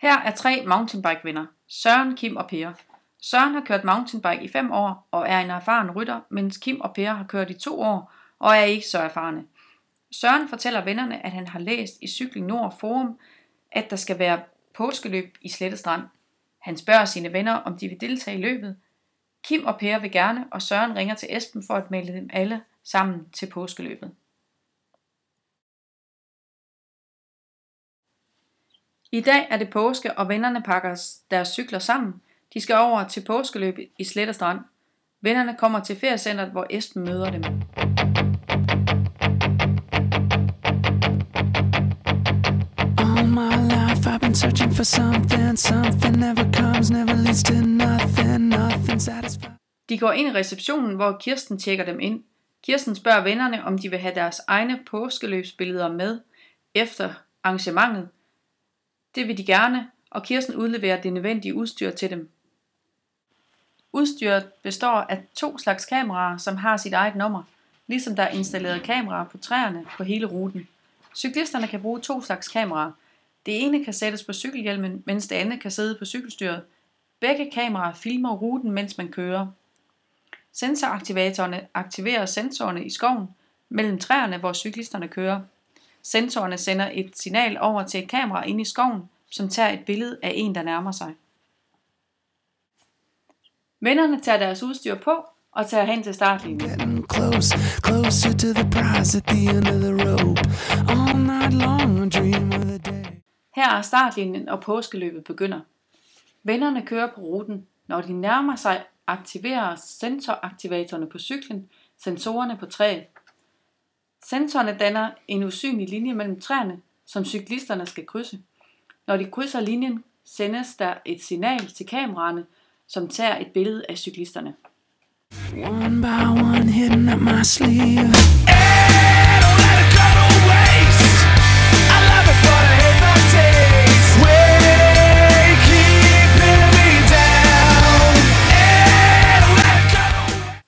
Her er 3 mountainbike-venner, Søren, Kim og Per. Søren har kørt mountainbike i 5 år og er en erfaren rytter, mens Kim og Per har kørt i 2 år og er ikke så erfarne. Søren fortæller vennerne, at han har læst i Cykling Nord Forum, at der skal være påskeløb i Slette Strand. Han spørger sine venner, om de vil deltage i løbet. Kim og Per vil gerne, og Søren ringer til Esben for at melde dem alle sammen til påskeløbet. I dag er det påske, og vennerne pakker deres cykler sammen. De skal over til påskeløb i Slette Strand. Vennerne kommer til feriecentret, hvor Esben møder dem. All my life I've been searching for something never comes, never leads to nothing satisfied. De går ind i receptionen, hvor Kirsten tjekker dem ind. Kirsten spørger vennerne, om de vil have deres egne påskeløbsbilleder med efter arrangementet. Det vil de gerne, og Kirsten udleverer det nødvendige udstyr til dem. Udstyret består af 2 slags kameraer, som har sit eget nummer, ligesom der er installeret kameraer på træerne på hele ruten. Cyklisterne kan bruge 2 slags kameraer. Det ene kan sættes på cykelhjelmen, mens det andet kan sidde på cykelstyret. Begge kameraer filmer ruten, mens man kører. Sensoraktivatorerne aktiverer sensorerne i skoven mellem træerne, hvor cyklisterne kører. Sensorerne sender et signal over til et kamera inde i skoven, som tager et billede af en, der nærmer sig. Vennerne tager deres udstyr på og tager hen til startlinjen. Her er startlinjen, og påskeløbet begynder. Vennerne kører på ruten. Når de nærmer sig, aktiverer sensoraktivatorerne på cyklen sensorerne på træet. Sensorerne danner en usynlig linje mellem træerne, som cyklisterne skal krydse. Når de krydser linjen, sendes der et signal til kameraerne, som tager et billede af cyklisterne. One by one hidden up my sleeve.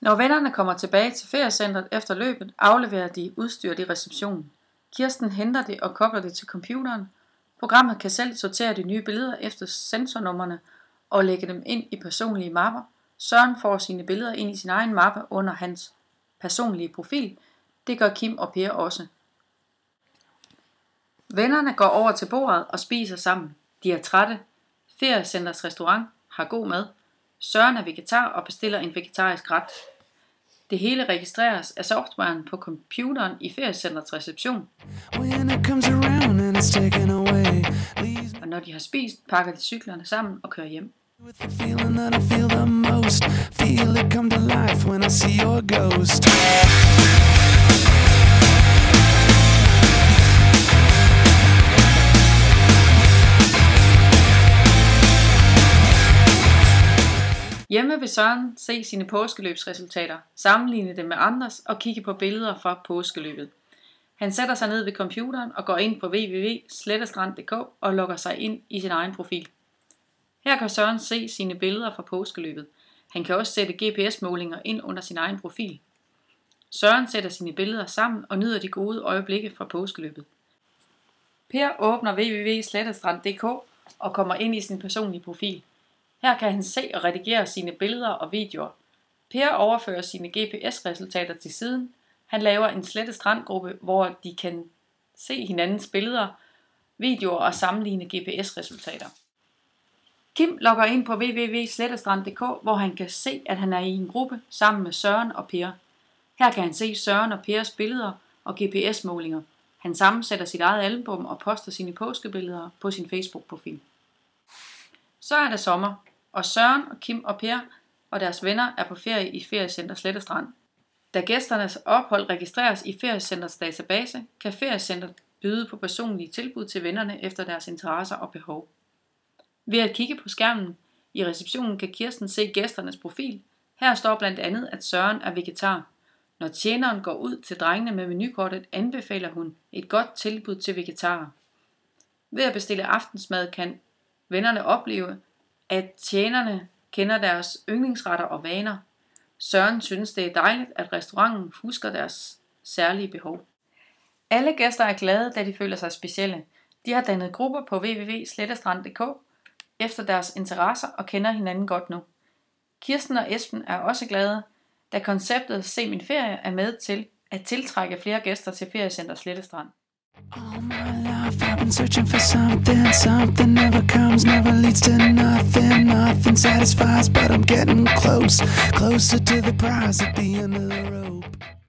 Når vennerne kommer tilbage til feriecentret efter løbet, afleverer de udstyret i receptionen. Kirsten henter det og kobler det til computeren. Programmet kan selv sortere de nye billeder efter sensornummerne og lægge dem ind i personlige mapper. Søren får sine billeder ind i sin egen mappe under hans personlige profil. Det gør Kim og Per også. Vennerne går over til bordet og spiser sammen. De er trætte. Feriecenters restaurant har god mad. Søren er vegetar og bestiller en vegetarisk ret. Det hele registreres af softwaren på computeren i feriecentrets reception. Og når de har spist, pakker de cyklerne sammen og kører hjem. Hjemme vil Søren se sine påskeløbsresultater, sammenligne dem med andres og kigge på billeder fra påskeløbet. Han sætter sig ned ved computeren og går ind på www.slettestrand.dk og logger sig ind i sin egen profil. Her kan Søren se sine billeder fra påskeløbet. Han kan også sætte GPS-målinger ind under sin egen profil. Søren sætter sine billeder sammen og nyder de gode øjeblikke fra påskeløbet. Per åbner www.slettestrand.dk og kommer ind i sin personlige profil. Her kan han se og redigere sine billeder og videoer. Per overfører sine GPS-resultater til siden. Han laver en Slette Strand-gruppe, hvor de kan se hinandens billeder, videoer og sammenligne GPS-resultater. Kim logger ind på www.slettestrand.dk, hvor han kan se, at han er i en gruppe sammen med Søren og Per. Her kan han se Søren og Pers billeder og GPS-målinger. Han sammensætter sit eget album og poster sine påskebilleder på sin Facebook-profil. Så er det sommer, og Søren og Kim og Per og deres venner er på ferie i Feriecenter Slette Strand. Da gæsternes ophold registreres i Feriecentrets database, kan Feriecentret byde på personlige tilbud til vennerne efter deres interesser og behov. Ved at kigge på skærmen i receptionen kan Kirsten se gæsternes profil. Her står blandt andet, at Søren er vegetar. Når tjeneren går ud til drengene med menukortet, anbefaler hun et godt tilbud til vegetarer. Ved at bestille aftensmad kan vennerne opleve, at tjenerne kender deres yndlingsretter og vaner. Søren synes, det er dejligt, at restauranten husker deres særlige behov. Alle gæster er glade, da de føler sig specielle. De har dannet grupper på www.slettestrand.dk, efter deres interesser og kender hinanden godt nu. Kirsten og Esben er også glade, da konceptet Se min ferie er med til at tiltrække flere gæster til Feriecenter Slettestrand. All my life I've been searching for something, something never comes, never leads to nothing, nothing satisfies, but I'm getting close, closer to the prize at the end of the rope.